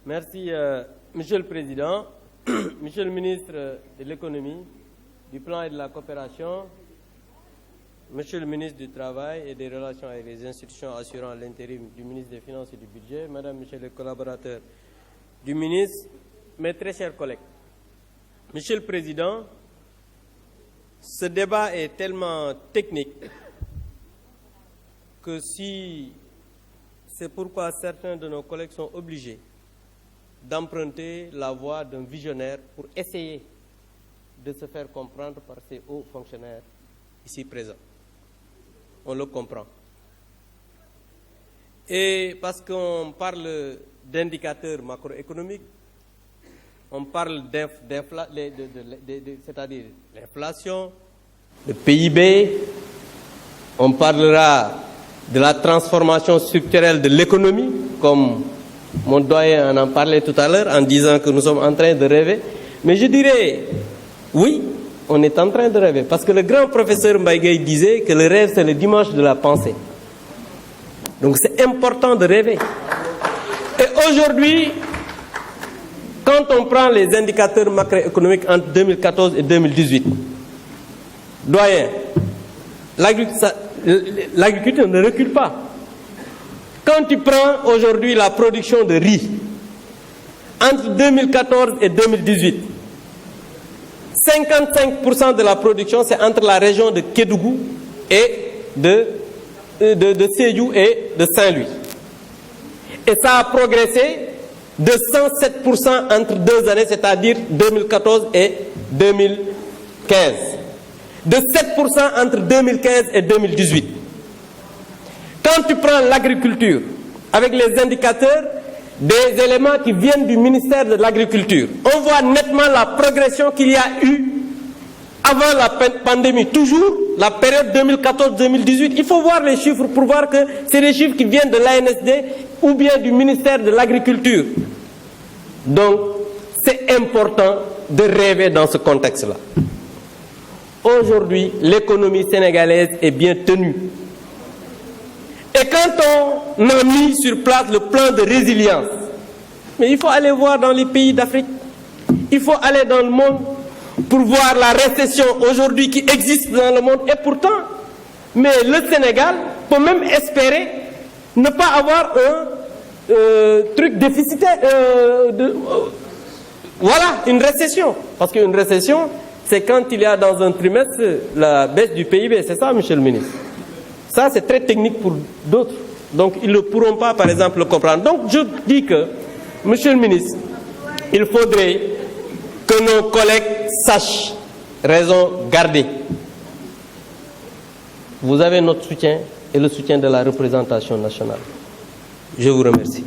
Merci, Monsieur le Président, Monsieur le ministre de l'Économie, du Plan et de la Coopération, Monsieur le ministre du Travail et des Relations avec les institutions assurant l'intérim du ministre des Finances et du Budget, Madame, Monsieur les collaborateurs du ministre, mes très chers collègues. Monsieur le Président, ce débat est tellement technique que c'est pourquoi certains de nos collègues sont obligés d'emprunter la voie d'un visionnaire pour essayer de se faire comprendre par ces hauts fonctionnaires ici présents. On le comprend. Et parce qu'on parle d'indicateurs macroéconomiques, on parle c'est-à-dire l'inflation, le PIB, on parlera de la transformation structurelle de l'économie, comme mon doyen en parlait tout à l'heure en disant que nous sommes en train de rêver. Mais je dirais, oui, on est en train de rêver. Parce que le grand professeur Mbaye disait que le rêve, c'est le dimanche de la pensée. Donc c'est important de rêver. Et aujourd'hui, quand on prend les indicateurs macroéconomiques entre 2014 et 2018, doyen, l'agriculture ne recule pas. Quand tu prends aujourd'hui la production de riz, entre 2014 et 2018, 55% de la production, c'est entre la région de Kédougou et de Sédhiou et de Saint-Louis. Et ça a progressé de 107% entre 2 années, c'est-à-dire 2014 et 2015. De 7% entre 2015 et 2018. Quand tu prends l'agriculture, avec les indicateurs, des éléments qui viennent du ministère de l'Agriculture, on voit nettement la progression qu'il y a eu avant la pandémie, toujours la période 2014-2018. Il faut voir les chiffres pour voir que c'est des chiffres qui viennent de l'ANSD ou bien du ministère de l'Agriculture. Donc, c'est important de rêver dans ce contexte-là. Aujourd'hui, l'économie sénégalaise est bien tenue. Et quand on a mis sur place le plan de résilience, mais il faut aller voir dans les pays d'Afrique, il faut aller dans le monde pour voir la récession aujourd'hui qui existe dans le monde. Et pourtant, mais le Sénégal peut même espérer ne pas avoir un truc déficitaire, voilà, une récession. Parce qu'une récession, c'est quand il y a dans un trimestre la baisse du PIB, c'est ça, Monsieur le ministre? Ça, c'est très technique pour d'autres. Donc, ils ne pourront pas, par exemple, le comprendre. Donc, je dis que, Monsieur le ministre, il faudrait que nos collègues sachent raison garder. Vous avez notre soutien et le soutien de la représentation nationale. Je vous remercie.